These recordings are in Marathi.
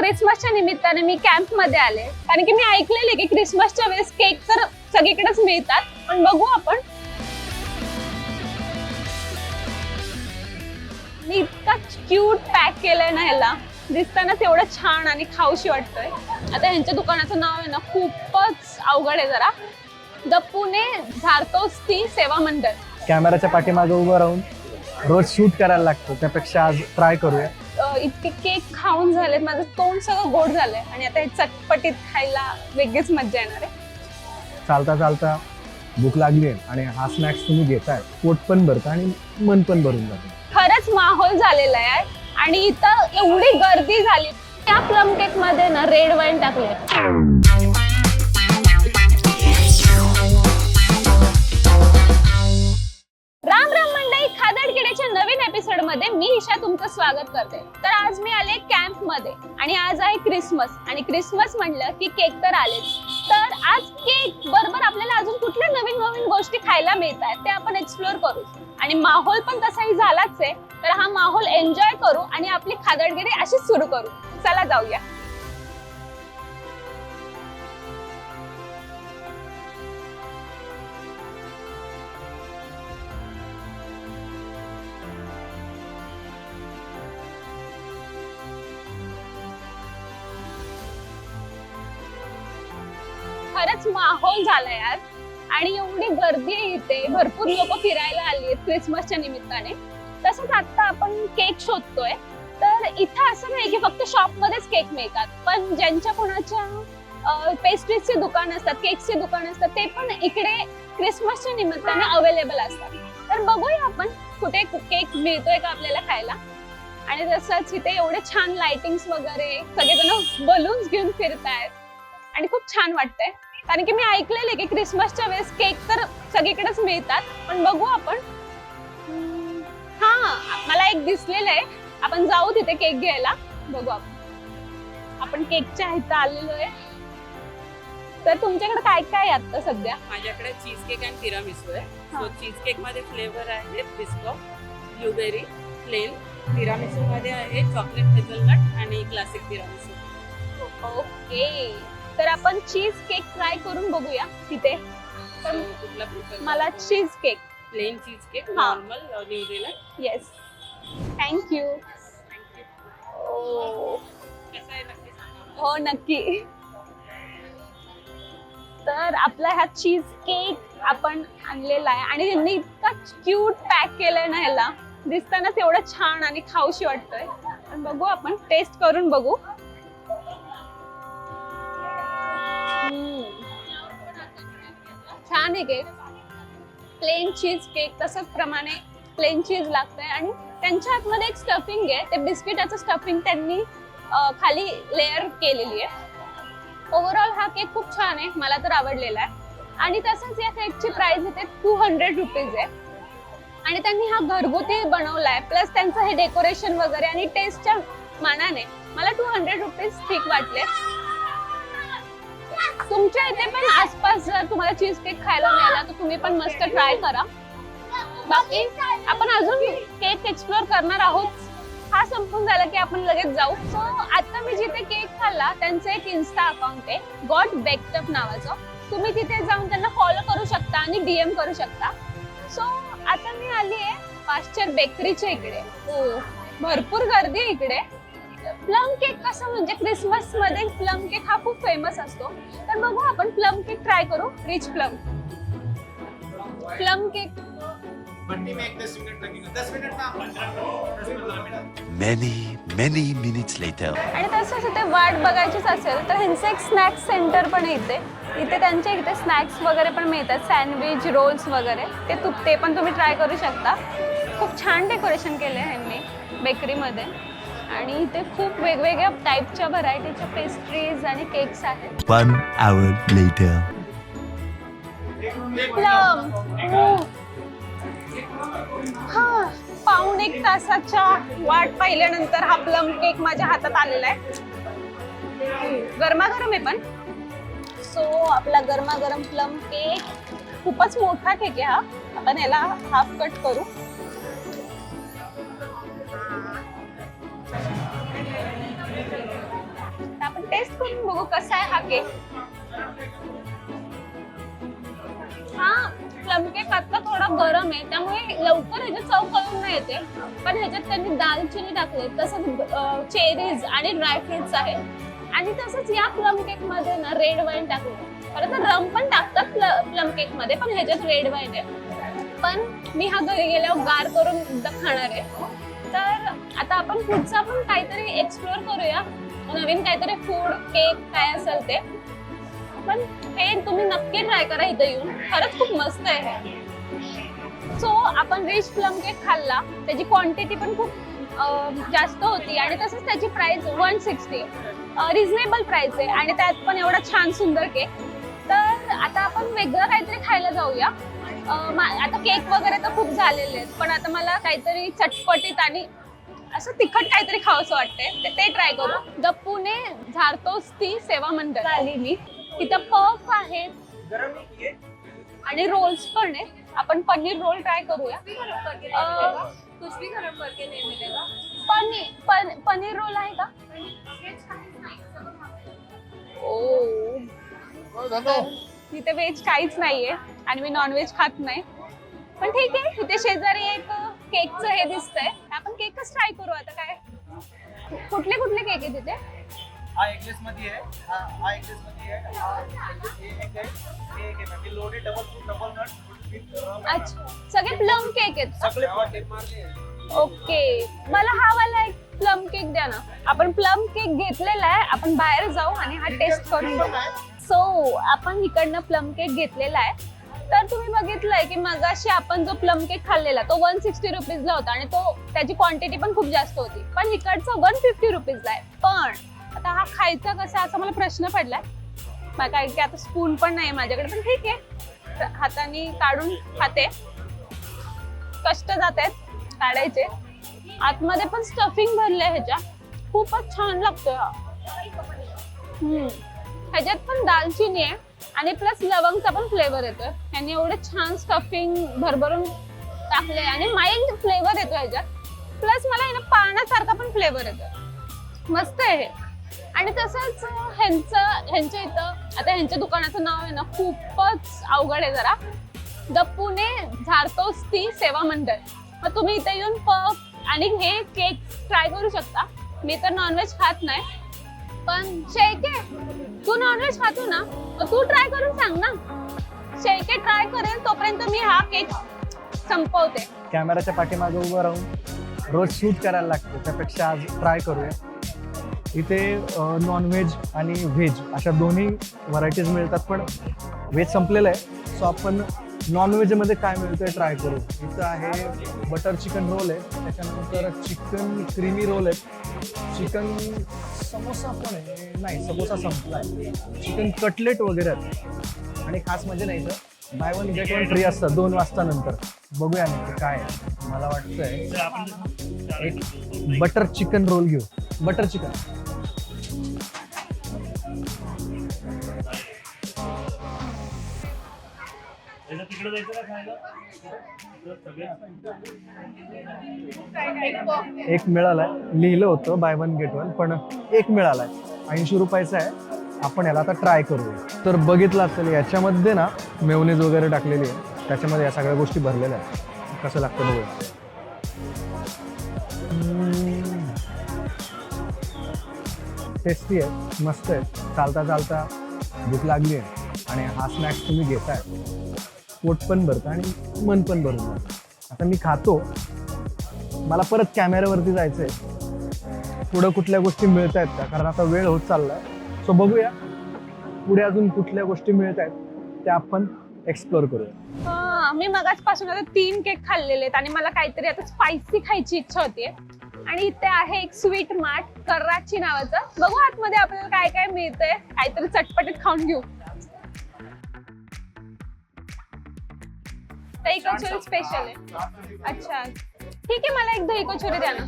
क्रिसमसच्या निमित्ताने मी कॅम्प मध्ये आले, कारण की मी ऐकलेले की क्रिसमसच्या वेळेस केक तर सगळीकडेच मिळतात, पण बघू आपण. मी इतका क्यूट पॅक केलंय ना ह्याला, दिसताना तेवढं छान आणि खाऊशी वाटतंय. आता ह्यांच्या दुकानाचं नाव आहे ना खूपच अवघड आहे जरा, द पुणे झारतोस्ती सेवा मंडळ. कॅमेराच्या पाठीमागे उभं राहून रोज शूट करायला लागतं, त्यापेक्षा आज ट्राय करूया. इतके केक खाऊन झालेत, माझं तोंड सगळं गोड झालंय आणि आता हे चटपटीत खायला वेगळीच मज्जा येणार आहे. चालता चालता भूक लागली आहे आणि हा स्नॅक्स तुम्ही घेताय, पोट पण भरतं आणि मन पण भरून जातं. खरंच माहोल झालेला आहे आणि इथं एवढी गर्दी झाली. त्या प्लम केक मध्ये ना रेड वाईन टाकले. राम राम मंडळी, खादाडखेड्याच्या नवीन एपिसोड मध्ये मी ईशा तुमचं स्वागत करते. तर आज मी आले कॅम्प मध्ये आणि आज आहे क्रिसमस आणि क्रिसमस म्हणलं की केक तर आलेच. तर आज केक बरोबर आपल्याला अजून कुठल्या नवीन नवीन गोष्टी खायला मिळतात ते आपण एक्सप्लोर करू आणि माहोल पण तसाही झालाच आहे. तर हा माहोल एन्जॉय करू आणि आपली खादाडखेडी अशीच सुरू करू. चला जाऊया. खरंच माहोल झाला यार आणि एवढी गर्दी आहे इथे, भरपूर लोक फिरायला आली आहेत क्रिसमसच्या निमित्ताने. तसंच आता आपण केक शोधतोय. तर इथं असं नाही की फक्त शॉप मध्येच केक मिळतात, पण ज्यांच्या कोणाच्या पेस्ट्रीजचे दुकान असतात, केकचे दुकान असतात, ते पण इकडे क्रिसमसच्या निमित्ताने अवेलेबल असतात. तर बघूया आपण कुठे केक मिळतोय का आपल्याला खायला. आणि तसंच इथे एवढे छान लाइटिंग्स वगैरे, सगळेजण बलून्स घेऊन फिरतायत आणि खूप छान वाटतंय. कारण की मी ऐकलेले की क्रिसमसच्या वेळेस केक तर सगळीकडेच मिळतात, पण बघू आपण. हा, मला एक दिसलेलं आहे, आपण जाऊ तिथे केक घ्यायला. बघू आपण केकच्या इथं आलेलो आहे. तर तुमच्याकडे काय काय आहे आता सध्या? माझ्याकडे चीज केक आणि तिरामिसू आहे. सो चीज केक मध्ये फ्लेवर आहे बिस्को, ब्लूबेरी, प्लेन. तिरामिसू मध्ये आहे चॉकलेट हेझलनट आणि क्लासिक तिरामिसू. ओके, तर आपण चीज केक ट्राय करून बघूया तिथे. तर कुठला प्रिफर? मला cheese cake. Plain cheese cake, normal New Zealand. Yes, thank you. कसं आहे नक्की सांगा. हो नक्की. तर आपला हा चीज केक आपण आणलेला आहे आणि त्यांनी इतका क्यूट पॅक केलंय ना, ह्याला दिसताना तेवढं छान आणि खाऊशी वाटतंय. पण बघू आपण टेस्ट करून बघू. छान आहे केक, प्लेन चीज केक. तसंच प्रमाणे प्लेन चीज लागतंय आणि त्यांच्या आतमध्ये एक स्टफिंग आहे, ते बिस्किटाचं स्टफिंग त्यांनी खाली लेअर केलेली आहे. ओव्हरऑल हा केक खूप छान आहे, मला तर आवडलेला आहे. आणि तसंच या केकची प्राइस इथे 200 रुपीज आहे आणि त्यांनी हा घरगुती बनवलाय, प्लस त्यांचं हे डेकोरेशन वगैरे आणि टेस्टच्या मानाने मला 200 रुपीज ठीक वाटले. तुमच्या इथे पण आसपास जर तुम्हाला चीज केक खायला मिळाला तर तुम्ही पण मस्त ट्राय करा. बाकी आपण अजून केक एक्सप्लोर करणार आहोत. हा संपून झाला की आपण लगेच जाऊ. सो आता मी जिथे केक खाल्ला त्यांचं एक इन्स्टा अकाउंट आहे, गॉट बेक्ड अप नावाचं. तुम्ही तिथे जाऊन त्यांना फॉलो करू शकता आणि DM करू शकता. सो आता मी आली आहे पाश्चर बेकरीच्या इकडे. हो, भरपूर गर्दी आहे इकडे. प्लम केक कसं म्हणजे क्रिसमस मध्ये प्लम केक हा खूप फेमस असतो. तर बघू आपण प्लम केक ट्राय करू. Rich plum cake. Many minutes later. आणि तसंच इथे वाट बघायचीच असेल तर ह्यांचं एक स्नॅक्स सेंटर पण आहे इथे त्यांच्या इथे स्नॅक्स वगैरे पण मिळतात, सँडविच, रोल्स वगैरे. ते पण तुम्ही ट्राय करू शकता. खूप छान डेकोरेशन केलं आहे ह्यांनी बेकरीमध्ये आणि इथे खूप वेगवेगळ्या टाईपच्या व्हरायटीच्या पेस्ट्रीज आणि केक्स आहेत. 1 hour later. प्लम. हा, पाऊण एक तासाच्या वाट पाहिल्यानंतर हा प्लम केक माझ्या हातात आलेला आहे. गरमागरम आहे पण. सो आपला गरमागरम प्लम केक, खूपच मोठा केक आहे हा. आपण याला हाफ कट करू. करून बघू कसा आहे हा केक. हा प्लम केक आता थोडा गरम आहे त्यामुळे लवकर ह्याची चव कळून नाही येते, पण ह्याच्यात त्यांनी दालचिनी टाकले, तसंच चेरीज आणि ड्रायफ्रुट्स आहे. आणि तसंच या प्लम केक मध्ये ना रेड वाईन टाकले. परत रम पण टाकतात प्लम केक मध्ये, पण ह्याच्यात रेड वाईन आहे. पण मी हा घरी गेल्यावर गार करून एकदा खाणार आहे. तर आता आपण पुढचा पण काहीतरी एक्सप्लोअर करूया, नवीन काहीतरी फूड केक काय असेल ते. पण हे तुम्ही नक्की ट्राय करा इथं येऊन, खरंच खूप मस्त आहे हे. सो आपण रिच प्लम केक खाल्ला, त्याची क्वांटिटी पण खूप जास्त होती आणि तसंच त्याची प्राइस 160, रिझनेबल प्राइस आहे आणि त्यात पण एवढा छान सुंदर केक. तर आता आपण वेगळं काहीतरी खायला जाऊया. आता केक वगैरे तर खूप झालेले आहेत, पण आता मला काहीतरी चटपटीत आणि असं तिखट काहीतरी खावंसं वाटतंय, ते ट्राय करू. द पुणे झारतोस्ती सेवा मंडळ आली मी. तिथं पफ आहेत आणि रोल्स पण आहेत. आपण पनीर रोल ट्राय करूया. कुछ भी गरम करके नहीं मिलेगा. पनीर रोल आहे का? ओ, इथे व्हेज काहीच नाहीये आणि मी नॉनव्हेज खात नाही, पण ठीक आहे. इथे शेजारी एक केकचं हे दिसतंय, आपण केकच ट्राय करू. आता काय कुठले कुठले केक आहे तिथे? हा एगलेस मध्ये आहे, हा एगलेस मध्ये आहे, हा एक आहे loaded double fruit double nut. अच्छा, सगळे प्लम केक आहेत. सगळे मारले. ओके, मला हा वाला एक प्लम केक द्या ना. आपण प्लम केक घेतलेला आहे, आपण बाहेर जाऊ आणि हा टेस्ट करून बघू. सो आपण इकडनं प्लम केक घेतलेला आहे. तर तुम्ही बघितलंय की मगाशी आपण जो प्लम केक खाल्लेला तो 160 रुपीजला होता आणि तो त्याची क्वांटिटी पण खूप जास्त होती, पण इकडचा 150 रुपीजला आहे. पण आता हा खायचा कसा असा मला प्रश्न पडलाय. काय की आता स्पून पण नाही माझ्याकडे, पण ठीक आहे, हाताने काढून खाते. कष्ट जात आहेत काढायचे. आतमध्ये पण स्टफिंग भरले ह्याच्या, खूपच छान लागतोय हा. ह्याच्यात पण दालचिनी आहे आणि प्लस लवंगचा पण फ्लेवर येतोय. ह्याने एवढे छान स्टफिंग भरभरून टाकले आणि माइल्ड फ्लेवर येतो ह्याच्यात. प्लस मला ना पाण्यासारखा पण फ्लेवर येतोय, मस्त आहे हे. आणि तसंच ह्यांच्या इथं आता ह्यांच्या दुकानाचं नाव आहे ना खूपच अवघड आहे जरा, द पुणे झारतोस्ती सेवा मंडळ. मग तुम्ही इथे येऊन पफ आणि हे केक ट्राय करू शकता. मी तर नॉनव्हेज खात नाही, पण शेके तू नॉनव्हेज खातो ना, तू ट्राय करून सांग ना. शेके ट्राय करेल तोपर्यंत मी हा केक संपवते. कॅमेराच्या पाठीमागे उभं राहून रोज शूट करायला लागतं, त्यापेक्षा आज ट्राय करूया. इथे नॉनव्हेज आणि व्हेज अशा दोन्ही व्हरायटीज मिळतात, पण व्हेज संपलेलं आहे. सो आपण नॉनव्हेजमध्ये काय मिळतंय ट्राय करू. इथं आहे बटर चिकन रोल आहे, त्याच्यानंतर चिकन क्रीमी रोल आहे, चिकन समोसा पण आहे, नाही समोसा संपला आहे, चिकन कटलेट वगैरे आहेत. आणि खास म्हणजे नाही तर by one get one free असतं 2 वाजता नंतर. बघूया नक्की काय आहे. मला वाटतंय एक बटर चिकन रोल घेऊ. बटर चिकन एक मिळालाय, लिहिलं होतं बाय वन गेट वन, पण एक मिळालाय. 80 रुपयाचा आहे. आपण याला आता ट्राय करूया. तर बघितलं असेल याच्यामध्ये ना मेयोनीज वगैरे टाकलेली आहे, त्याच्यामध्ये या सगळ्या गोष्टी भरलेल्या आहेत. कसं लागतं बघूया. टेस्टी आहे, मस्त आहे. चालता चालता भूक लागली आहे आणि हा स्नॅक्स तुम्ही घेताय, पोट पण भरतं आणि मन पण भरून जातं. आता मी खातो, मला परत कॅमेऱ्यावरती जायचंय. पुढं कुठल्या गोष्टी मिळत आहेत का, कारण आता वेळ होत चाललाय. सो बघूया पुढे अजून कुठल्या गोष्टी मिळत आहेत त्या आपण एक्सप्लोर करूया. मी मगाचपासून आता 3 केक खाल्लेले आहेत आणि मला काहीतरी आता स्पायसी खायची इच्छा होतीये. आणि इथे आहे एक स्वीट मार्ट कराची नावाचं. बघू आतमध्ये आपल्याला काय काय मिळतंय, काहीतरी चटपटीत खाऊन घेऊ. दही कचोरी स्पेशल आहे. अच्छा ठीक आहे, मला एक दही कचोरी द्या ना.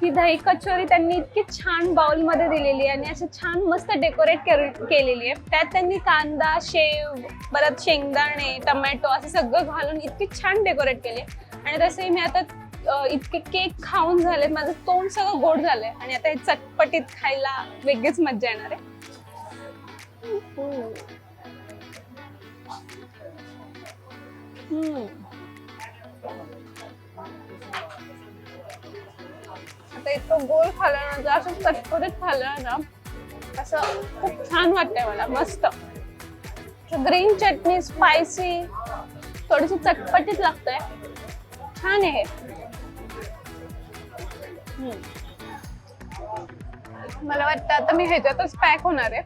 ही दही कचोरी त्यांनी इतकी छान बाउल मध्ये दिलेली आहे आणि असं छान मस्त डेकोरेट केलेली आहे. त्यात त्यांनी कांदा, शेव, परत शेंगदाणे, टमॅटो असं सगळं घालून इतकी छान डेकोरेट केली. आणि तसंही मी आता इतके केक खाऊन झालेत, माझं तोंड सगळं गोड झालंय आणि आता हे चटपटीत खायला वेगळीच मजा येणार आहे. आता इतकं गोड खाल्ल्यानंतर असं चटपटीत खाल्लं ना असं खूप छान वाटतंय मला. मस्त ग्रीन चटणी, स्पायसी, थोडीशी चटपटीत लागतंय. छान आहे. मला वाटतं आता मी ह्याच्यातच पॅक होणार आहे.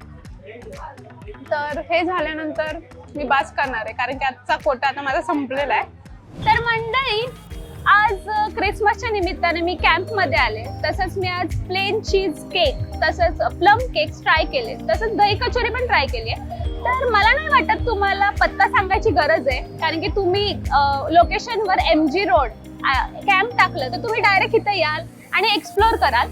तर हे झाल्यानंतर मी बास करणार आहे कारण की आजचा कोटा आता माझा संपलेला आहे. तर मंडळी, आज क्रिसमसच्या निमित्ताने मी कॅम्पमध्ये आले. तसंच मी आज प्लेन चीज केक, तसंच प्लम केक ट्राय केले, तसंच दही कचोरी पण ट्राय केली आहे. तर मला नाही वाटत तुम्हाला पत्ता सांगायची गरज आहे कारण की तुम्ही लोकेशनवर MG रोड कॅम्प टाकलं तर तुम्ही डायरेक्ट इथे याल आणि एक्सप्लोर कराल.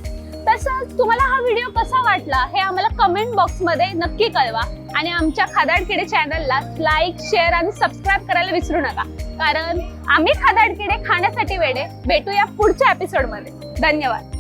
तसंच तुम्हाला हा व्हिडिओ कसा वाटला हे आम्हाला कमेंट बॉक्समध्ये नक्की कळवा आणि आमच्या खादाडकिडे चॅनलला लाईक, शेअर आणि सबस्क्राईब करायला विसरू नका कारण आम्ही खादाडकिडे खाण्यासाठी वेडे. भेटूया पुढच्या एपिसोडमध्ये. धन्यवाद.